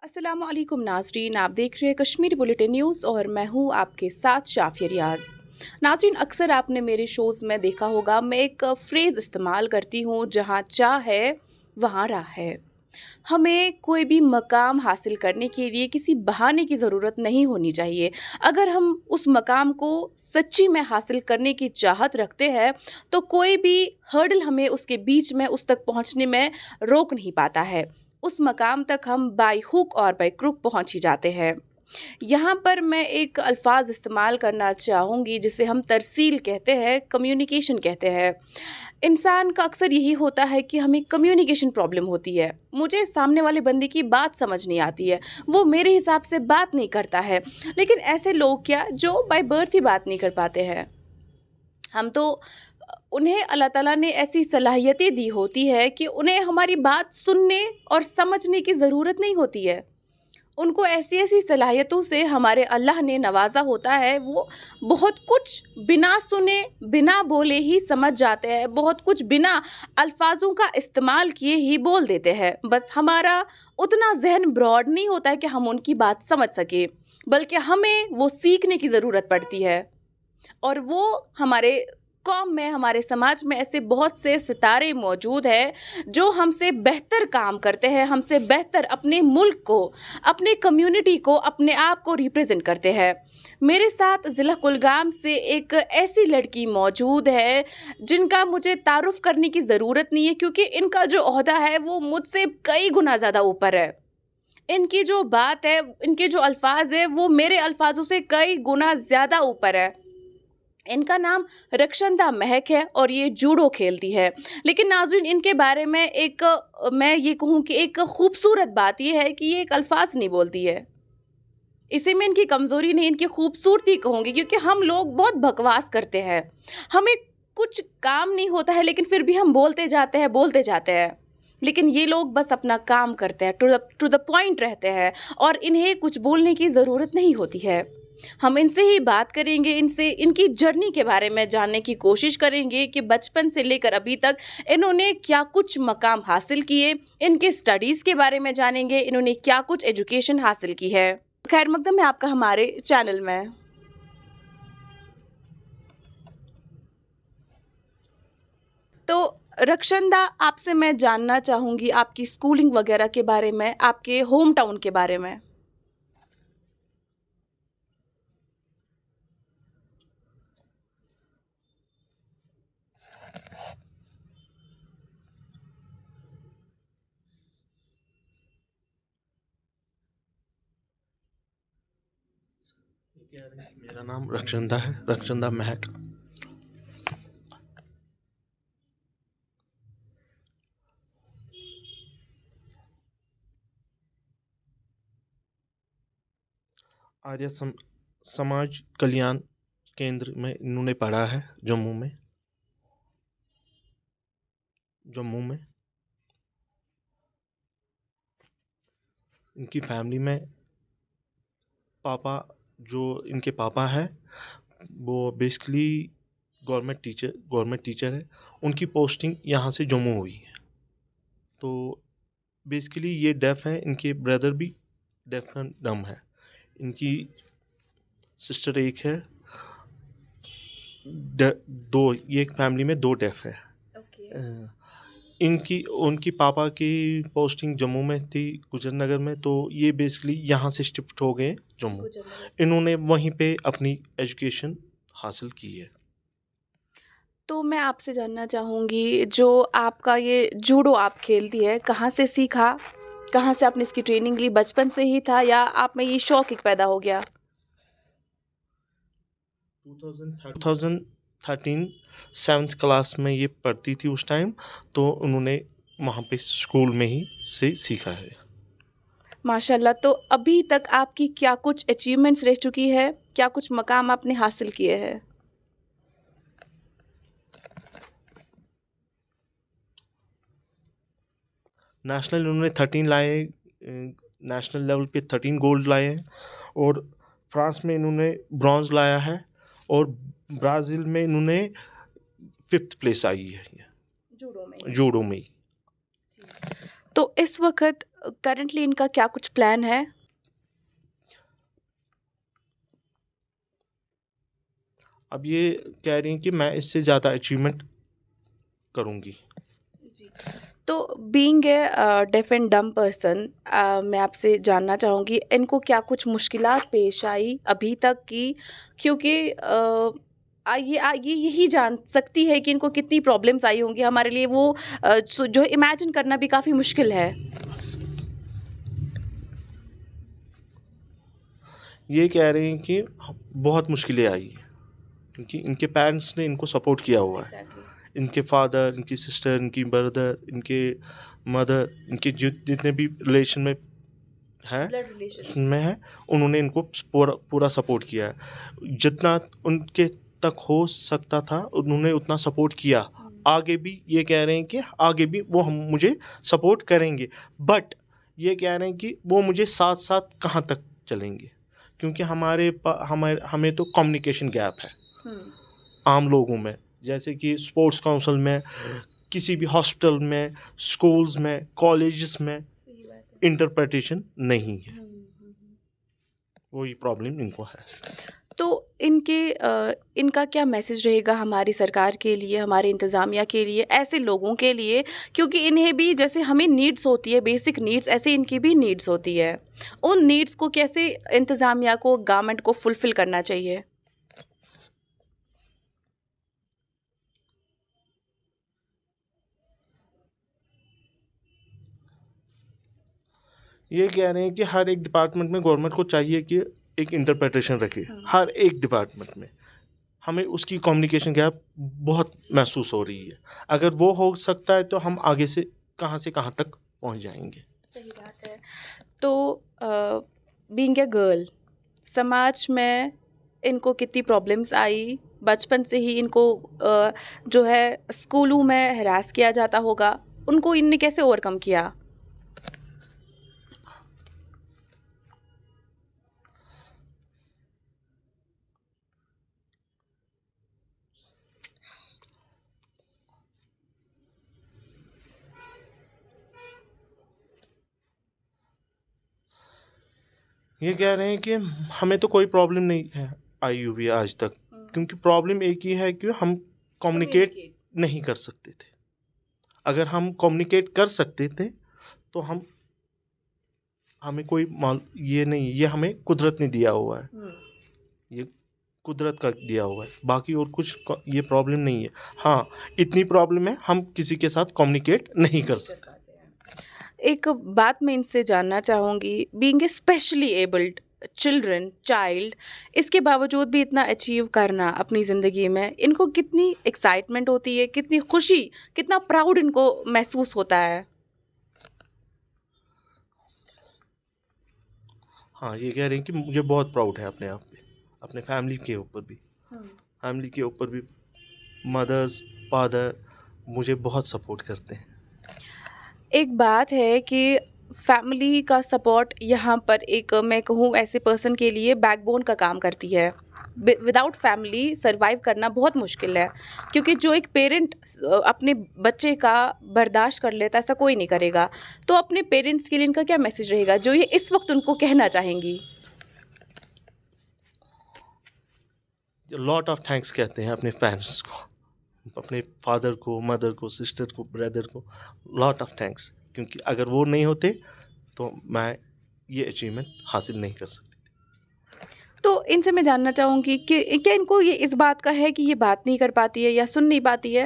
अस्सलाम वालेकुम नाज़रीन, आप देख रहे हैं कश्मीरी बुलेटिन न्यूज़ और मैं हूं आपके साथ शाफिया रियाज। नाज़रीन, अक्सर आपने मेरे शोज़ में देखा होगा, मैं एक फ्रेज़ इस्तेमाल करती हूं, जहां चाह है वहां राह है। हमें कोई भी मकाम हासिल करने के लिए किसी बहाने की ज़रूरत नहीं होनी चाहिए। अगर हम उस मकाम को सच्ची में हासिल करने की चाहत रखते हैं, तो कोई भी हर्डल हमें उसके बीच में उस तक पहुंचने में रोक नहीं पाता है। उस मकाम तक हम बाय हुक और बाय क्रुक पहुंच ही जाते हैं। यहाँ पर मैं एक अल्फ़ाज़ इस्तेमाल करना चाहूँगी जिसे हम तरसील कहते हैं, कम्युनिकेशन कहते हैं। इंसान का अक्सर यही होता है कि हमें कम्युनिकेशन प्रॉब्लम होती है। मुझे सामने वाले बंदे की बात समझ नहीं आती है, वो मेरे हिसाब से बात नहीं करता है। लेकिन ऐसे लोग क्या जो बाय बर्थ ही बात नहीं कर पाते हैं। हम तो उन्हें अल्लाह ताला ने ऐसी सलाहियतें दी होती है कि उन्हें हमारी बात सुनने और समझने की ज़रूरत नहीं होती है। उनको ऐसी-ऐसी सलाहियतों से हमारे अल्लाह ने नवाज़ा होता है, वो बहुत कुछ बिना सुने, बिना बोले ही समझ जाते हैं, बहुत कुछ बिना अल्फ़ाज़ों का इस्तेमाल किए ही बोल देते हैं। बस हमारा उतना ज़हन ब्रॉड नहीं होता है कि हम उनकी बात समझ सकें, बल्कि हमें वो सीखने की ज़रूरत पड़ती है। और वो हमारे कौम में, हमारे समाज में ऐसे बहुत से सितारे मौजूद हैं जो हमसे बेहतर काम करते हैं, हमसे बेहतर अपने मुल्क को, अपने कम्युनिटी को, अपने आप को रिप्रेजेंट करते हैं। मेरे साथ ज़िला कुलगाम से एक ऐसी लड़की मौजूद है जिनका मुझे तारुफ करने की ज़रूरत नहीं है, क्योंकि इनका जो ओहदा है वो मुझसे कई गुना ज़्यादा ऊपर है। इनकी जो बात है, इनके जो अल्फाज है, वो मेरे अल्फाजों से कई गुना ज़्यादा ऊपर है। इनका नाम रक्षंदा महक है और ये जूडो खेलती है। लेकिन नाज़रीन, इनके बारे में एक मैं ये कहूँ कि एक खूबसूरत बात ये है कि ये एक अल्फ़ाज़ नहीं बोलती है। इसी में इनकी कमज़ोरी नहीं, इनकी खूबसूरती कहूँगी, क्योंकि हम लोग बहुत बकवास करते हैं। हमें कुछ काम नहीं होता है, लेकिन फिर भी हम बोलते जाते हैं, बोलते जाते हैं। लेकिन ये लोग बस अपना काम करते हैं, टू द पॉइंट रहते हैं और इन्हें कुछ बोलने की ज़रूरत नहीं होती है। हम इनसे ही बात करेंगे, इनसे इनकी जर्नी के बारे में जानने की कोशिश करेंगे कि बचपन से लेकर अभी तक इन्होंने क्या कुछ मकाम हासिल किए, इनके स्टडीज़ के बारे में जानेंगे, इन्होंने क्या कुछ एजुकेशन हासिल की है। खैर मकदम है आपका हमारे चैनल में। तो रक्षंदा, आपसे मैं जानना चाहूँगी आपकी स्कूलिंग वगैरह के बारे में, आपके होम टाउन के बारे में। मेरा नाम रक्षंदा है, रक्षंदा महक। आर्य समाज कल्याण केंद्र में इन्होंने पढ़ा है, जम्मू में। इनकी फैमिली में पापा, जो इनके पापा हैं, वो बेसिकली गवर्नमेंट टीचर है। उनकी पोस्टिंग यहाँ से जम्मू हुई है। तो बेसिकली ये डेफ है, इनके ब्रदर भी डेफ एंड डम है। इनकी सिस्टर एक है, दो, ये एक फैमिली में दो डेफ है। अ, इनकी उनकी पापा की पोस्टिंग जम्मू में थी, गुजर नगर में। तो ये बेसिकली यहाँ से शिफ्ट हो गए जम्मू। इन्होंने वहीं पे अपनी एजुकेशन हासिल की है। तो मैं आपसे जानना चाहूँगी, जो आपका ये जूडो आप खेलती है, कहाँ से सीखा? कहाँ से आपने इसकी ट्रेनिंग ली? बचपन से ही था या आप में ये शौक एक पैदा हो गया? 2013 सेवन्थ क्लास में ये पढ़ती थी उस टाइम। तो उन्होंने वहाँ पे स्कूल में ही से सीखा है। माशाल्लाह। तो अभी तक आपकी क्या कुछ अचीवमेंट्स रह चुकी है? क्या कुछ मकाम आपने हासिल किए हैं? नेशनल इन्होंने 13 लाए, नेशनल लेवल पे 13 गोल्ड लाए हैं। और फ्रांस में इन्होंने ब्रॉन्ज लाया है। और ब्राज़ील में इन्होंने 5th प्लेस आई है जूडो में। जूडो में। तो इस वक़्त करंटली इनका क्या कुछ प्लान है? अब ये कह रही हैं कि मैं इससे ज़्यादा अचीवमेंट करूँगी। जी। तो being a deaf and dumb person, मैं आपसे जानना चाहूँगी इनको क्या कुछ मुश्किलात पेश आई अभी तक की? क्योंकि ये यही जान सकती है कि इनको कितनी प्रॉब्लम्स आई होंगी, हमारे लिए वो जो इमेजिन करना भी काफ़ी मुश्किल है। ये कह रहे हैं कि बहुत मुश्किलें आई हैं, क्योंकि इनके पेरेंट्स ने इनको सपोर्ट किया हुआ है। इनके फादर, इनकी सिस्टर, इनकी ब्रदर, इनके मदर, इनके जितने भी रिलेशन में हैं ब्लड रिलेशंस। में हैं, उन्होंने इनको पूरा पूरा सपोर्ट किया है। जितना उनके तक हो सकता था उन्होंने उतना सपोर्ट किया। आगे भी ये कह रहे हैं कि आगे भी वो हम मुझे सपोर्ट करेंगे, बट ये कह रहे हैं कि वो मुझे साथ साथ कहाँ तक चलेंगे, क्योंकि हमें तो कम्युनिकेशन गैप है हुँ। आम लोगों में। जैसे कि स्पोर्ट्स काउंसिल में, किसी भी हॉस्पिटल में, स्कूल्स में, कॉलेजेस में सही बात है। इंटरप्रिटेशन नहीं है। हुँ, हुँ, हुँ। वही प्रॉब्लम इनको है। तो इनका क्या मैसेज रहेगा हमारी सरकार के लिए, हमारे इंतज़ामिया के लिए, ऐसे लोगों के लिए? क्योंकि इन्हें भी जैसे हमें नीड्स होती है, बेसिक नीड्स, ऐसे इनकी भी नीड्स होती है। उन नीड्स को कैसे इंतज़ामिया को, गवर्नमेंट को फुलफ़िल करना चाहिए? ये कह रहे हैं कि हर एक डिपार्टमेंट में गवर्नमेंट को चाहिए कि एक इंटरप्रिटेशन रखे, हुँ। हर एक डिपार्टमेंट में। हमें उसकी कम्युनिकेशन गैप बहुत महसूस हो रही है। अगर वो हो सकता है तो हम आगे से कहाँ तक पहुँच जाएँगे। सही बात है। तो बीइंग अ गर्ल, समाज में इनको कितनी प्रॉब्लम्स आई? बचपन से ही इनको जो है स्कूलों में हरास किया जाता होगा, उनको इनने कैसे ओवरकम किया? ये कह रहे हैं कि हमें तो कोई प्रॉब्लम नहीं है आई हुई है आज तक, क्योंकि प्रॉब्लम एक ही है कि हम कम्युनिकेट नहीं कर सकते थे। अगर हम कम्युनिकेट कर सकते थे तो हमें कोई ये नहीं, ये हमें कुदरत ने दिया हुआ है। ये कुदरत का दिया हुआ है, बाकी और कुछ ये प्रॉब्लम नहीं है। हाँ, इतनी प्रॉब्लम है हम किसी के साथ कम्युनिकेट नहीं कर सकते। एक बात मैं इनसे जानना चाहूँगी, being a specially abled child, इसके बावजूद भी इतना अचीव करना अपनी ज़िंदगी में, इनको कितनी एक्साइटमेंट होती है, कितनी खुशी, कितना प्राउड इनको महसूस होता है? हाँ, ये कह रहे हैं कि मुझे बहुत प्राउड है अपने आप पे, अपने फैमिली के ऊपर भी। फैमिली के ऊपर भी मदर्स, फादर मुझे बहुत सपोर्ट करते हैं। एक बात है कि फैमिली का सपोर्ट यहाँ पर एक मैं कहूँ ऐसे पर्सन के लिए बैकबोन का काम करती है। विदाउट फैमिली सरवाइव करना बहुत मुश्किल है, क्योंकि जो एक पेरेंट अपने बच्चे का बर्दाश्त कर लेता है, ऐसा कोई नहीं करेगा। तो अपने पेरेंट्स के लिए इनका क्या मैसेज रहेगा जो ये इस वक्त उनको कहना चाहेंगी? लॉट ऑफ थैंक्स कहते हैं अपने पेरेंट्स को, अपने फादर को, मदर को, सिस्टर को, ब्रदर को, लॉट ऑफ थैंक्स, क्योंकि अगर वो नहीं होते तो मैं ये अचीवमेंट हासिल नहीं कर सकती। तो इनसे मैं जानना चाहूँगी कि क्या इनको ये इस बात का है कि ये बात नहीं कर पाती है या सुन नहीं पाती है?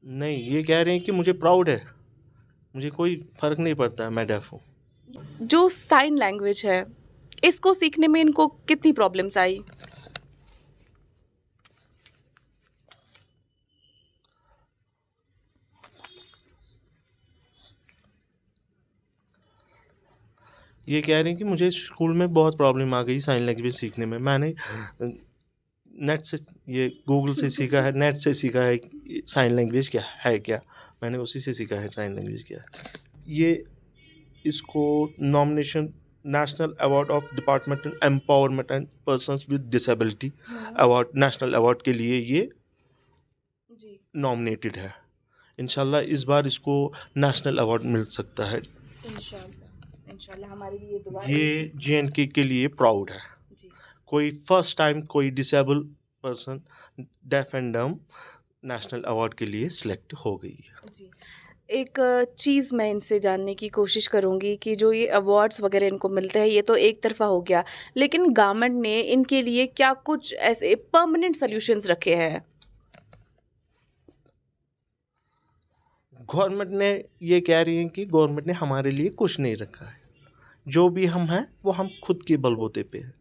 नहीं, ये कह रहे हैं कि मुझे प्राउड है, मुझे कोई फ़र्क नहीं पड़ता है, मैं डेफ हूँ। जो साइन लैंग्वेज है, इसको सीखने में इनको कितनी प्रॉब्लम्स आई? ये कह रहे हैं कि मुझे स्कूल में बहुत प्रॉब्लम आ गई साइन लैंग्वेज सीखने में। मैंने नेट से, ये गूगल से सीखा है, नेट से सीखा है साइन लैंग्वेज क्या है क्या। मैंने उसी से सीखा है साइन लैंग्वेज क्या है। ये इसको nomination national award of department empowerment and persons with disability award, national award के लिए ये जी नॉमिनेटेड है। इंशाल्लाह इस बार इसको नेशनल अवार्ड मिल सकता है। इंशाल्लाह इंशाल्लाह हमारे लिए दुआ ये JNK के लिए प्राउड है। जी कोई फर्स्ट टाइम कोई डिसेबल पर्सन, डेफ एंड डम, नेशनल अवार्ड के लिए सिलेक्ट हो गई है। जी एक चीज़ मैं इनसे जानने की कोशिश करूँगी कि जो ये अवार्ड्स वगैरह इनको मिलते हैं ये तो एक तरफ़ा हो गया, लेकिन गवर्नमेंट ने इनके लिए क्या कुछ ऐसे परमानेंट सॉल्यूशंस रखे हैं? गवर्नमेंट ने ये कह रही है कि गवर्नमेंट ने हमारे लिए कुछ नहीं रखा है, जो भी हम हैं वो हम खुद के बलबूते पे हैं।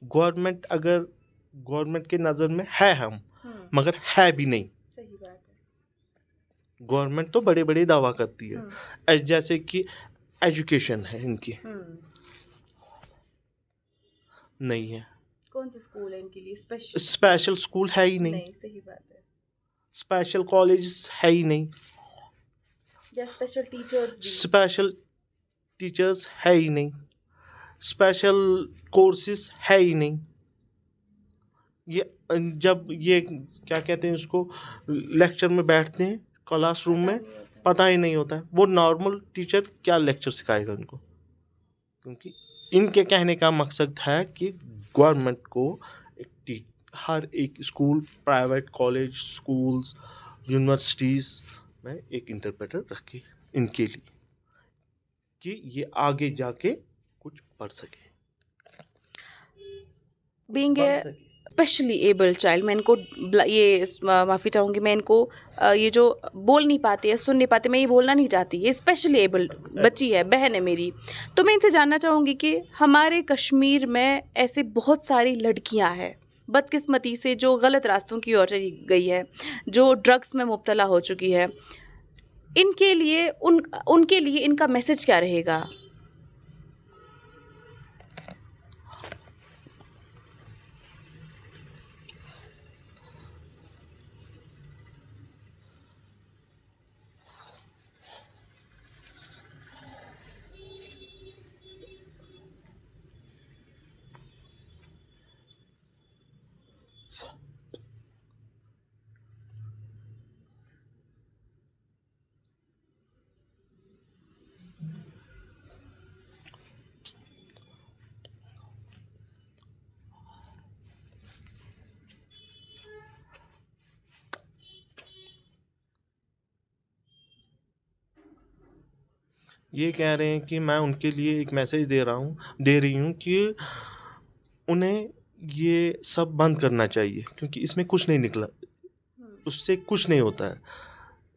गवर्नमेंट अगर गवर्नमेंट के नज़र में है हम, मगर है भी नहीं। सही बात है। गवर्नमेंट तो बड़े बड़े दावा करती है, जैसे कि एजुकेशन है इनकी, नहीं है। कौन से स्कूल है इनके लिए स्पेशल? स्पेशल स्कूल है ही नहीं, सही बात है। स्पेशल कॉलेज है ही नहीं, या स्पेशल टीचर्स भी? स्पेशल टीचर्स है ही नहीं, स्पेशल कोर्सेज है ही नहीं। ये जब ये क्या कहते हैं उसको, लेक्चर में बैठते हैं क्लासरूम में, पता ही नहीं होता है वो नॉर्मल टीचर क्या लेक्चर सिखाएगा उनको। क्योंकि इनके कहने का मकसद है कि गवर्नमेंट को हर एक school, private college, schools, universities में एक इंटरप्रेटर रखे इनके लिए, कि ये आगे जाके कुछ पढ़ सके, बीइंग बढ़ ए सके। स्पेशली एबल्ड चाइल्ड, मैं इनको माफ़ी चाहूँगी, मैं इनको ये जो बोल नहीं पाती है, सुन नहीं पाती, मैं ये बोलना नहीं चाहती, ये स्पेशली एबल्ड बच्ची है, बहन है मेरी। तो मैं इनसे जानना चाहूँगी कि हमारे कश्मीर में ऐसे बहुत सारी लड़कियां हैं बदकिस्मती से जो गलत रास्तों की ओर चली गई है, जो ड्रग्स में मुब्तला हो चुकी है। इनके लिए उनके लिए इनका मैसेज क्या रहेगा? ये कह रहे हैं कि मैं उनके लिए एक मैसेज दे रही हूँ कि उन्हें ये सब बंद करना चाहिए, क्योंकि इसमें कुछ नहीं निकला, उससे कुछ नहीं होता है।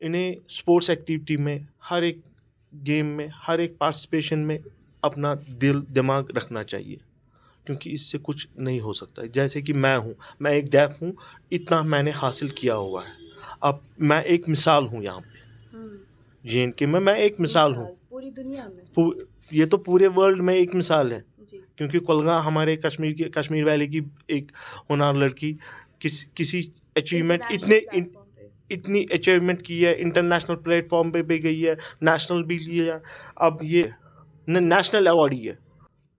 इन्हें स्पोर्ट्स एक्टिविटी में, हर एक गेम में, हर एक पार्टिसिपेशन में अपना दिल दिमाग रखना चाहिए, क्योंकि इससे कुछ नहीं हो सकता है। जैसे कि मैं एक डेफ हूँ, इतना मैंने हासिल किया हुआ है। अब मैं एक मिसाल हूँ यहाँ पे JNK में, मैं एक मिसाल हूँ पूरी दुनिया में, ये तो पूरे वर्ल्ड में एक मिसाल है। जी। क्योंकि कुलगा हमारे कश्मीर वैली की एक होनहार लड़की किसी अचीवमेंट इतनी अचीवमेंट की है, इंटरनेशनल प्लेटफॉर्म पे भी गई है, नेशनल भी लिया है, अब ये नेशनल अवार्ड ही है,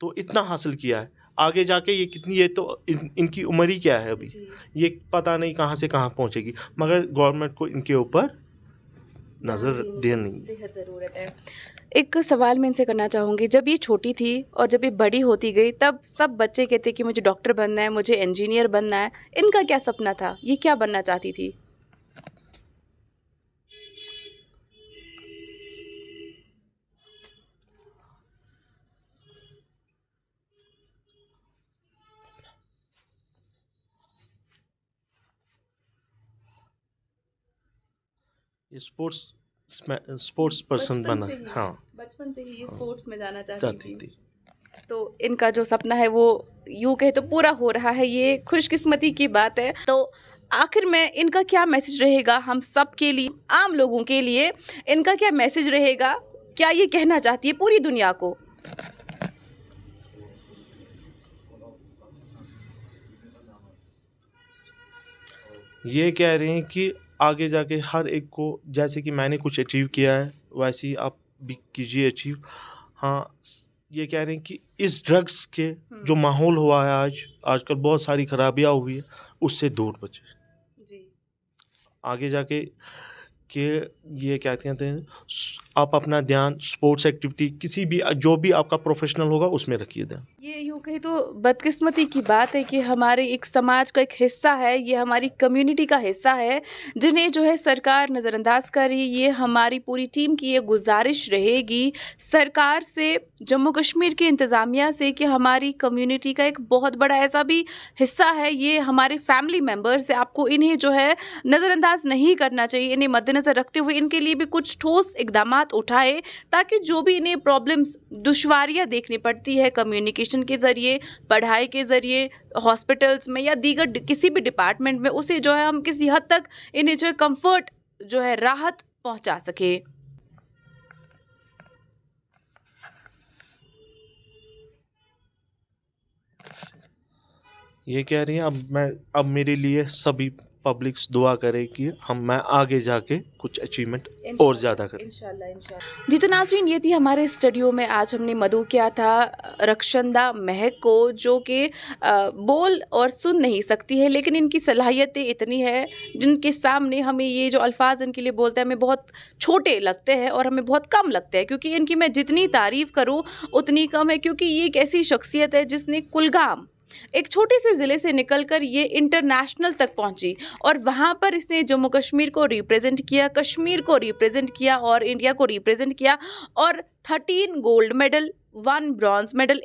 तो इतना हासिल किया है। आगे जाके ये कितनी, ये तो इनकी उम्र ही क्या है अभी, ये पता नहीं कहाँ से कहाँ पहुँचेगी, मगर गवर्नमेंट को इनके ऊपर नज़र देनी बेहद ज़रूरत है। एक सवाल मैं इनसे करना चाहूँगी, जब ये छोटी थी और जब ये बड़ी होती गई, तब सब बच्चे कहते कि मुझे डॉक्टर बनना है, मुझे इंजीनियर बनना है। इनका क्या सपना था, ये क्या बनना चाहती थी? ये स्पोर्ट्स पर्सन बना, हाँ, बचपन से ही ये स्पोर्ट्स में जाना चाहती थी। तो इनका जो सपना है वो यूँ कहे तो पूरा हो रहा है, ये खुशकिस्मती की बात है। तो आखिर में इनका क्या मैसेज रहेगा हम सब के लिए, आम लोगों के लिए इनका क्या मैसेज रहेगा? क्या ये कहना चाहती है पूरी दुनिया को? ये कह रहे हैं कि आगे जाके हर एक को, जैसे कि मैंने कुछ अचीव किया है, वैसे ही आप भी कीजिए अचीव। हाँ, ये कह रहे हैं कि इस ड्रग्स के जो माहौल हुआ है आजकल बहुत सारी खराबियाँ हुई है, उससे दूर बचे जी। आगे जाके कि ये क्या कहते हैं, आप अपना ध्यान स्पोर्ट्स एक्टिविटी किसी भी जो भी आपका प्रोफेशनल होगा उसमें रखिए ध्यान। ये यूँ कहें तो बदकिस्मती की बात है कि हमारे एक समाज का एक हिस्सा है, ये हमारी कम्युनिटी का हिस्सा है, जिन्हें जो है सरकार नज़रअंदाज कर रही है। ये हमारी पूरी टीम की ये गुजारिश रहेगी सरकार से, जम्मू कश्मीर की इंतज़ामिया से, कि हमारी कम्युनिटी का एक बहुत बड़ा ऐसा भी हिस्सा है, ये हमारे फैमिली मेम्बर्स है, आपको इन्हें जो है नज़रअंदाज नहीं करना चाहिए। इन्हें मद्देनज़र रखते हुए इनके लिए भी कुछ ठोस इक़दामात उठाए, ताकि जो भी इन्हें प्रॉब्लम्स, दुश्वारियाँ देखनी पड़ती है कम्युनिकेशन के ज़रिए, पढ़ाई के ज़रिए, हॉस्पिटल्स में या दीगर किसी भी डिपार्टमेंट में, उसे जो है हम किसी हद तक इन्हें जो है कम्फ़र्ट, जो है राहत पहुंचा सके। ये कह रही हैं अब मेरे लिए सभी पब्लिक्स दुआ करे कि मैं आगे जाके कुछ अचीवमेंट और ज़्यादा करें इंशाल्लाह। जी तो नाज़रीन, ये थी हमारे स्टूडियो में आज हमने मदऊ किया था रक्षंदा महक को, जो कि बोल और सुन नहीं सकती है, लेकिन इनकी सलाहियतें इतनी है जिनके सामने हमें ये जो अल्फाज इनके लिए बोलते हैं हमें बहुत छोटे लगते हैं और हमें बहुत कम लगते हैं, क्योंकि इनकी मैं जितनी तारीफ़ करूँ उतनी कम है। क्योंकि ये एक ऐसी शख्सियत है जिसने कुलगाम, एक छोटे से ज़िले से निकलकर ये इंटरनेशनल तक पहुंची और वहां पर इसने जम्मू कश्मीर को रिप्रेजेंट किया, कश्मीर को रिप्रेजेंट किया और इंडिया को रिप्रेजेंट किया। और 13 गोल्ड मेडल, 1 ब्रॉन्ज मेडल,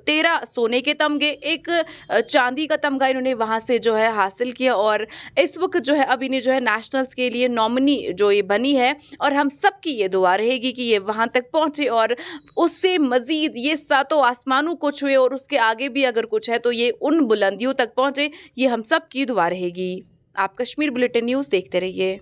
13 सोने के तमगे, 1 चांदी का तमगा इन्होंने वहाँ से जो है हासिल किया। और इस वक्त जो है अब इन्हें जो है नेशनल्स के लिए नॉमिनी जो ये बनी है, और हम सब की ये दुआ रहेगी कि ये वहाँ तक पहुँचे और उससे मज़ीद ये सातों आसमानों को छुए, और उसके आगे भी अगर कुछ है तो ये उन बुलंदियों तक पहुँचे। ये हम सब की दुआ रहेगी। आप कश्मीर बुलेटिन न्यूज़ देखते रहिए।